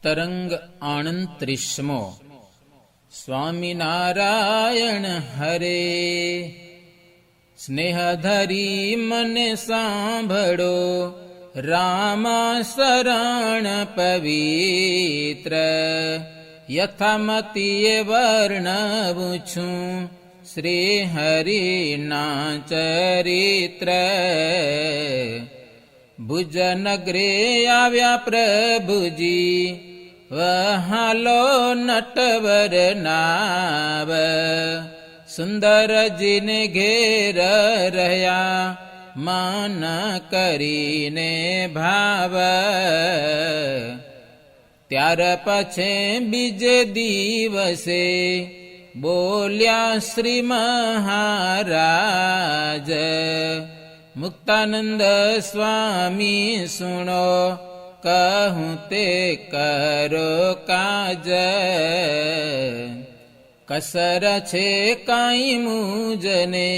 તરંગ 38મો સ્વામિનારાયણ હરે. સ્નેહધરી મને સાંભળો, રામા શરણ પવિત્ર. યથામતીએ વર્ણવું છું શ્રી હરિના ચરિત્ર. ભુજનગરે આવ્યા પ્રભુજી, વહાલો નટવર નાવ. સુંદરજીને ઘેર રહ્યા, માન કરીને ભાવ. ત્યાર પછી બીજે દિવસે બોલ્યા શ્રી મહારાજ, મુક્તાનંદ સ્વામી સુણો, કહું તે કરો કાજ. કસર છે કાંઈ મુજને,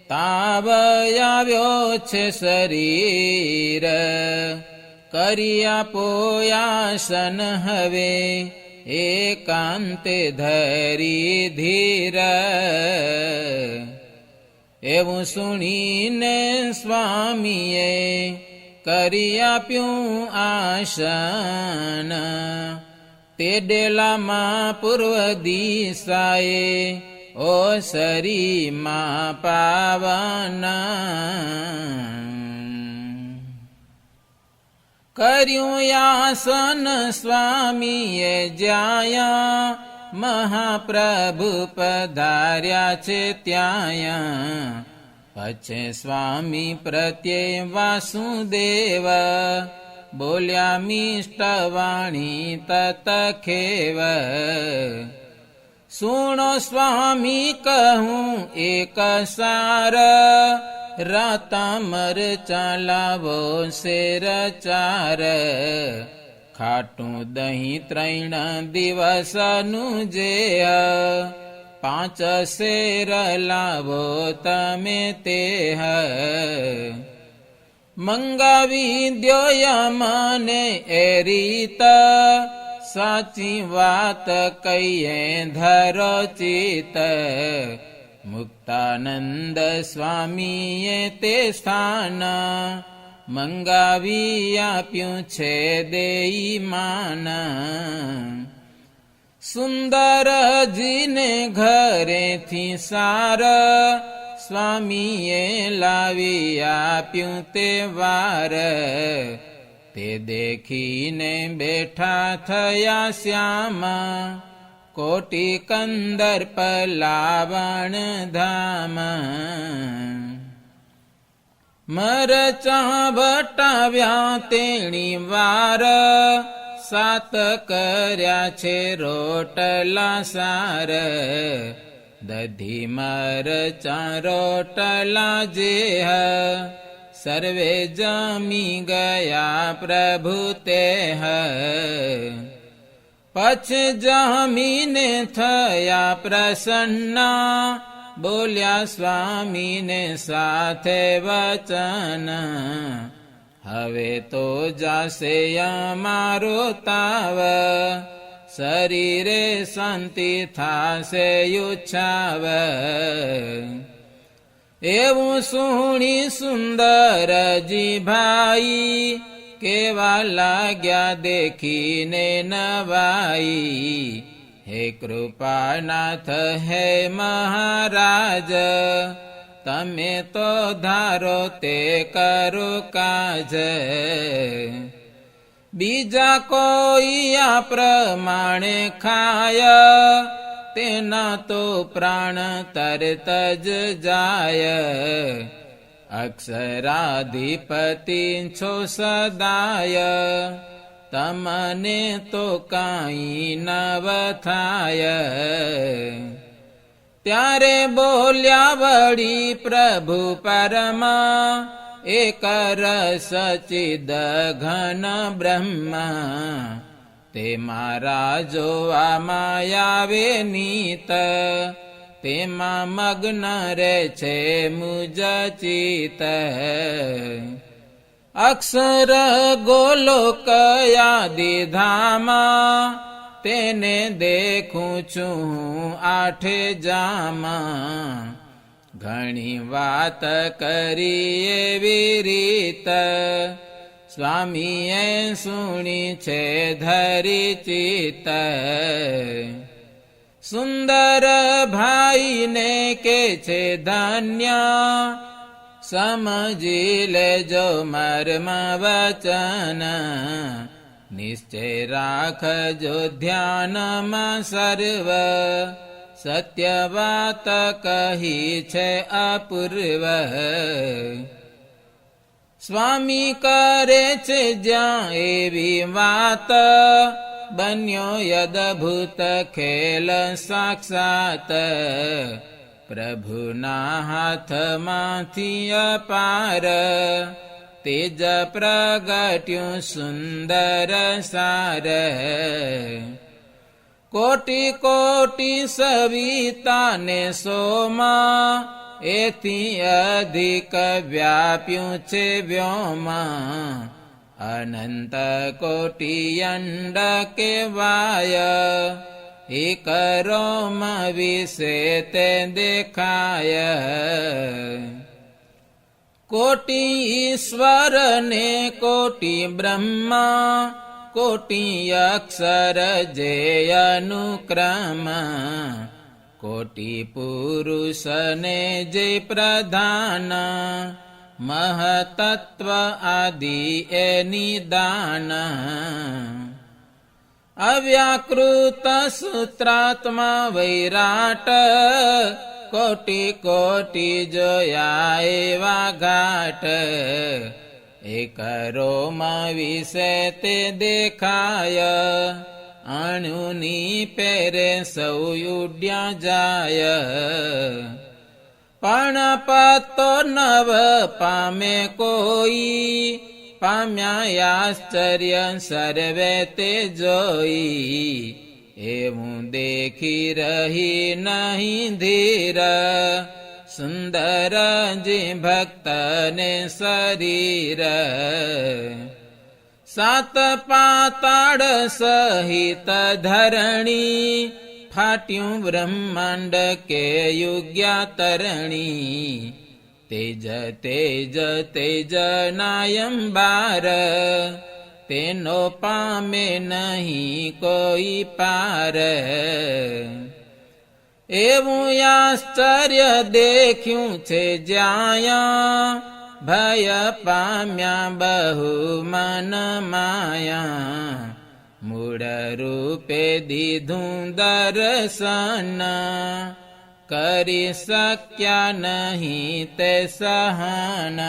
તાવ આવ્યો છે શરીર. કરી આપો આસન હવે, એકાંતે ધરી ધીર. એવું સુણીને સ્વામીએ કરી આપ્યું આસન. તે ડેલામાં પૂર્વ દિશાએ ઓસરીમાં પાવન. કર્યું આસન સ્વામીએ જ્યાં, મહાપ્રભુ પધાર્યા છે ત્યાં. પછી સ્વામી પ્રત્યે વાસુદેવ, બોલ્યા મિષ્ટ વાણી તત ખેવ. સુણો સ્વામી કહું એક સાર, રાતા મરચાં લાવો શેર ચાર. ખાટું દહીં 3 દિવસનું જે, 5 શેર લાવો તમે તે. મંગાવી દ્યો મને એ રીત, સાચી વાત કહીએ ધરો ચિત. મુક્તાનંદ સ્વામીએ તે સ્થાન, મંગાવી આપ્યું છે દેઈ માન. સુંદરજીને ઘરેથી સાર, સ્વામીએ લાવી આપ્યું તે વાર. તે દેખીને બેઠા થયા શ્યામ, કોટી કંદર્પ લાવણ ધામ. મરચાં વટાવ્યા તેણી વાર, 7 કર્યા છે રોટલા સાર. દધી મરચાં રોટલા જે, સર્વે જમી ગયા પ્રભુ તે. પછી જમીને થયા પ્રસન્ન, બોલ્યા સ્વામીને સાથે વચન. હવે તો જાશે અમારો તાવ, શરીરે શાંતિ થાશે ઉછાવ. એવું સુણી સુંદરજી ભાઈ, કેવા લાગ્યા દેખીને નવાઈ. હે કૃપાનાથ હે મહારાજ, તમે તો ધારો તે કરો કાજ. બીજા કોઈ આ પ્રમાણે ખાય, તેના તો પ્રાણ તરત જ જાય. અક્ષરાધિપતિ છો સદાય, તમને તો કાંઈ નવ થાય. ત્યારે બોલ્યા વળી પ્રભુ પરમા, એક રસ ચિદ ઘન બ્રહ્મા. તે મારા જોવામાં આવે નીત, તેમાં મગ્ન રે છે મુજ ચિત. અક્ષર ગોલોકયાદિધામા તેને દેખું છું હું આઠે જામાં ઘણી વાત કરી એવી રીત સ્વામીએ સુણી છે ધરી ચિત્ત સુંદર ભાઈને કે છે ધન્ય સમજી લેજો મર્મ વચન નિશ્ચય રાખજો ધ્યાનમાં સર્વ સત્ય વાત કહી છે અપૂર્વ સ્વામી કરે છે જ્યાં એવી વાત બન્યો યદભૂત ખેલ સાક્ષાત પ્રભુના હાથમાંથી અપાર તેજ પ્રગટ્યું સુંદર સાર કોટી કોટી સવિતાને સોમા એથી અધિક વ્યાપ્યું છે વ્યોમા અનંત કોટી અંડ કેવાય એક રોમ વિશે તે દેખાય કોટી ઈશ્વર ને કોટી બ્રહ્મા કોટી અક્ષર જે અનુક્રમ કોટી પુરુષ ને જે પ્રધાન મહતત્વ આદિ એ નિદાન અવ્યાકૃત સૂત્રાત્મા વૈરાટ કોટી કોટી જોયા એવા ઘાટ એક રોમ વિશે તે દેખાય અણુની પેરે સૌ ઉડ્યા જાય પણ પતો નવ પામે કોઈ પામ્યા આશ્ચર્ય સર્વે તે જોઈ એવું દેખી રહી નહીં ધીર સુંદર જે ભક્તને શરીર સાત પાતાળ સહિત ધરણી ફાટ્યું બ્રહ્માંડ કે યુગ્યા તરણી તેજ તેજ તેજ નાયંબાર તેનો પામે નહીં કોઈ પાર એવું આશ્ચર્ય દેખ્યું છે જ્યાં ભય પામ્યા બહુ મન માયા મૂળ રૂપે દીધું દર્શન કરી શક્યા નહીં તે સહન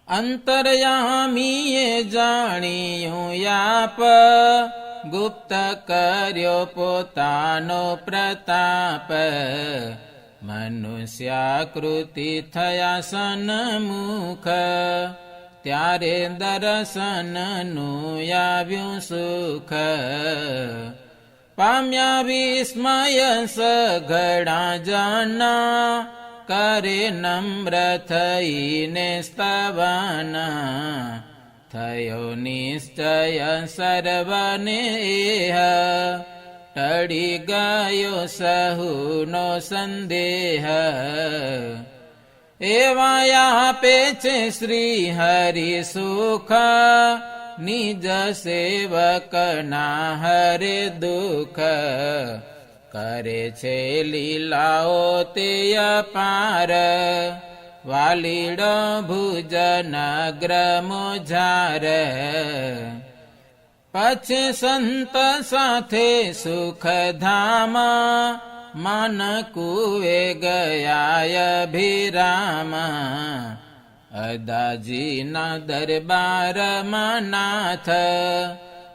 અંતર્યામીએ જાણ્યું યાપ ગુપ્ત કર્યો પોતાનો પ્રતાપ મનુષ્યાકૃતિ થયા સન્મુખ ત્યારે દર્શનનું આવ્યું સુખ પામ્યા વિસ્મય સઘળા જના કરે નમ્ર થઈને સ્તવના થયો નિશ્ચય સર્વને ટળી ગયો સહુનો સંદેહ એવા આપે છે શ્રી હરિ સુખ નિજ સેવકના હરે દુઃખ કરે છે લીલાઓ તે અપાર વાલીડો ભુજન ગ્રમોજાર પછી સંત સાથે સુખધામ મન કુવે ગયા અભિરામ અદાજીના દરબારમાં નાથ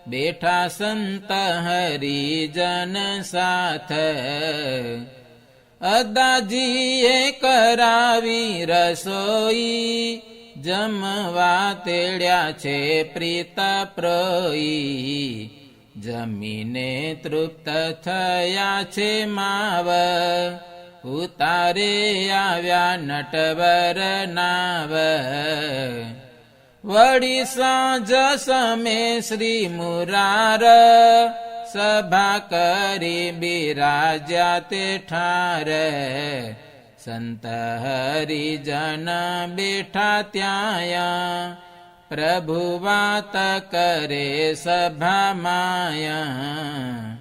બેઠા સંત હરિજન સાથ અદાજીએ કરાવી રસોઈ જમવા તેડ્યા છે પ્રીત પ્રોઈ જમીને તૃપ્ત થયા છે માવ ઉતારે આવ્યા નટવર નાવ વળી સાંજ સમે શ્રી મુરાર સભા કરી બિરાજ્યા તે ઠાર સંત હરિજન બેઠા ત્યાં પ્રભુ વાત કરે સભા માયા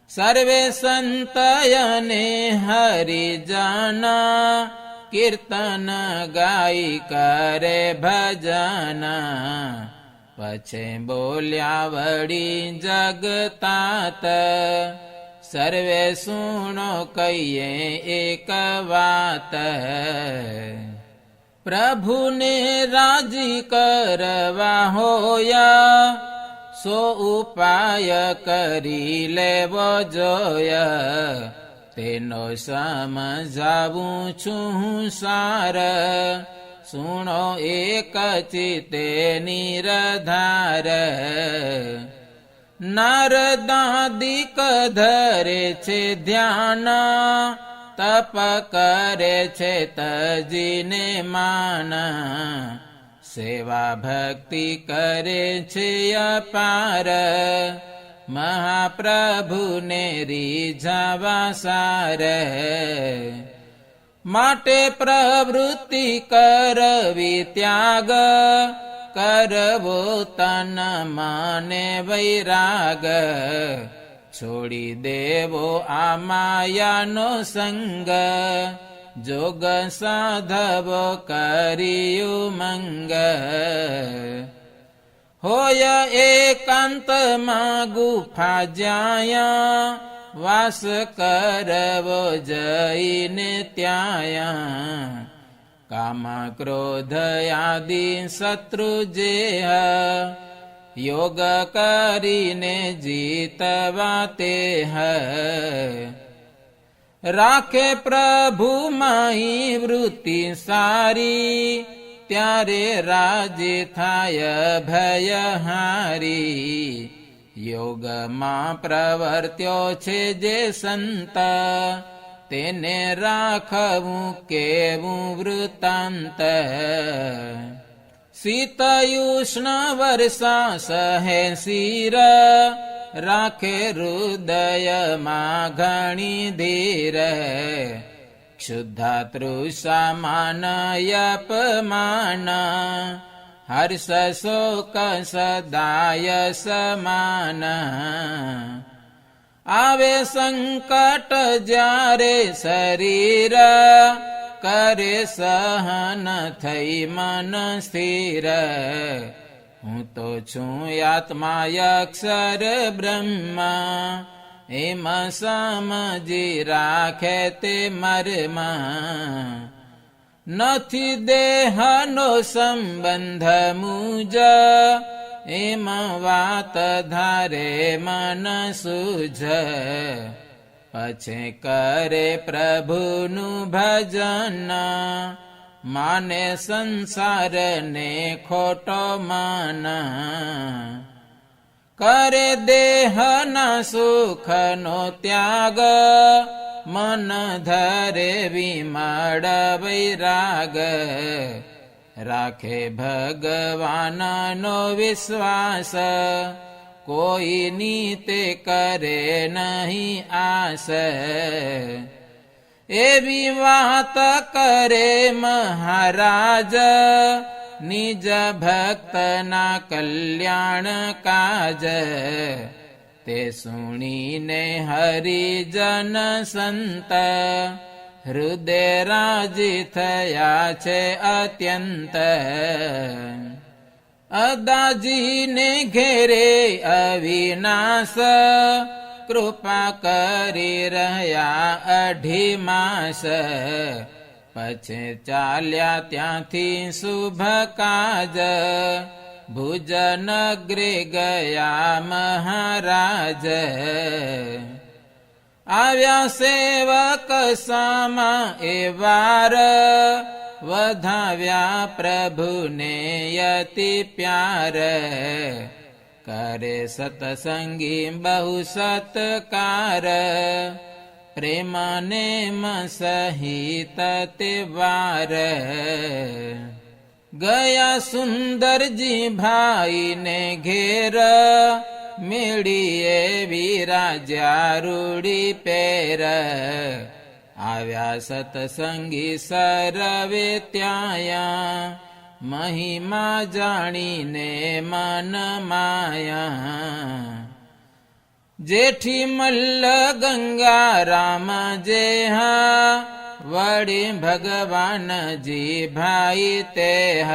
સર્વે સંતયને હરિજન કીર્તન ગાઈ કરે ભજન પછે બોલ્યા વળી જગતાત સર્વે સુણો કહીએ એક વાત પ્રભુને રાજી કરવા હોયા સો ઉપાય કરી લેવો જોયા તેનો સમજાવું છું સાર સુણો એક ચિત્તે નિરધાર નારદાદિક ધરે છે ધ્યાન તપ કરે છે તજીને માન સેવા ભક્તિ કરે છે અપાર મહાપ્રભુને રીઝાવા સાર માટે પ્રવૃત્તિ કરવી ત્યાગ કરવો તન માને વૈરાગ છોડી દેવો આ માયાનો સંગ જોગ સાધવો કર્યું મંગ હોય એકાંતમાં ગુફા જ્યાં વાસ કરવો જઈને ત્યાં કામ ક્રોધ આદિ શત્રુ જેહ યોગ કરીને જીતવા તેહ રાખે પ્રભુ માહી વૃત્તિ સારી ત્યારે રાજી થાય ભયહારી યોગમાં પ્રવર્ત્યો છે જે સંત તેને રાખવું કેવું વૃત્તાંત શીતયુષ્ણ વર્ષા સહે શિર રાખે હૃદયમાં ઘણી ધીર ક્ષુદ્ધા તૃષા માન અપમાન હર્ષ શોક સદાય સમાન આવે સંકટ જ્યારે શરીર કરે સહન થઈ મન સ્થિર હું તો છું આત્મા અક્ષર બ્રહ્મા એમ સમજી રાખે તે મરમાં નથી દેહનો સંબંધ મુજ એમ વાત ધારે મન સૂજ પછી કરે પ્રભુનું ભજન માને સંસારને ખોટો માન કરે દેહના સુખનો ત્યાગ મન ધરે વિમળ વૈરાગ રાખે ભગવાનનો વિશ્વાસ કોઈની તે કરે નહીં આસ એવી વાત કરે મહારાજ નિજ ભક્તના કલ્યાણ કાજ તે સુણીને હરિજન સંત હૃદય રાજી થયા છે અત્યંત અદાજીને ઘેરે અવિનાશ કૃપા કરી રહ્યા 18 માસ પછી ચાલ્યા ત્યાંથી શુભ કાજ ભુજનગરે ગયા મહારાજ આવ્યા સેવક સામા એ વાર વધાવ્યા પ્રભુને યતિ પ્યાર કરે સતસંગી બહુ સત્કાર પ્રેમને સહિત તે વાર ગયા સુંદરજી ભાઈને ઘેર, મેળીએ વિરાજ્યા રૂડી પેર. આવ્યા સતસંગી સર્વે ત્યાયા, મહિમા જાણીને મન માયા. જેઠી મલ્લ ગંગા રામ જેહા, વળી ભગવાનજી ભાઈ તેહ.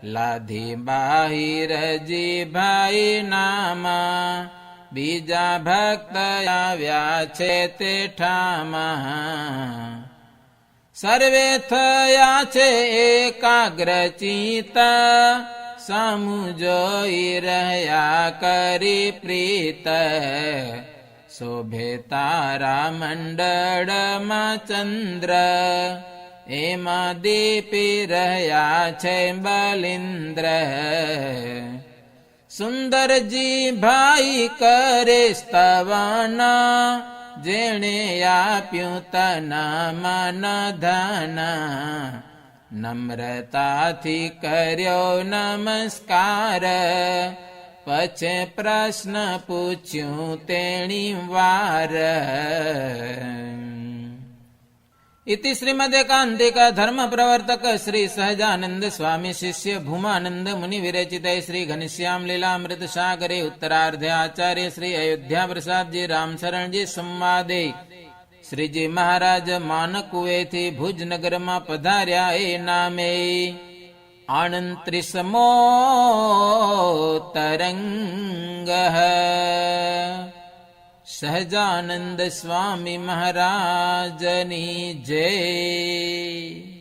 લાધી બાહિરજી ભાઈ નામા, બીજા ભક્ત આવ્યા છે તે ઠામા. સર્વે થયા છે એકાગ્ર ચિત્ત, સામું જોઈ રહ્યા કરી પ્રીત. શોભે તારા મંડળમાં ચંદ્ર, એમાં દીપી રહ્યા છે બલિન્દ્ર. સુંદરજી ભાઈ કરે સ્તવન, જેણે આપ્યું તના મન ધન. નમ્રતાથી કર્યો નમસ્કાર, પછી પ્રશ્ન પૂછ્યું તેણી વાર. इति श्रीमदेकान्तिक धर्म प्रवर्तक श्री सहजानंद स्वामी शिष्य भूमानंद मुनि विरचित श्री घनश्याम लीलामृत सागरे उत्तरार्धे आचार्य श्री अयोध्या प्रसाद जी रामशरण जी संवादे श्रीजी महाराज मानकुए थी भुजनगर में पधार्या ए नामे 38मो तरंग સહજાનંદ સ્વામી મહારાજની જય.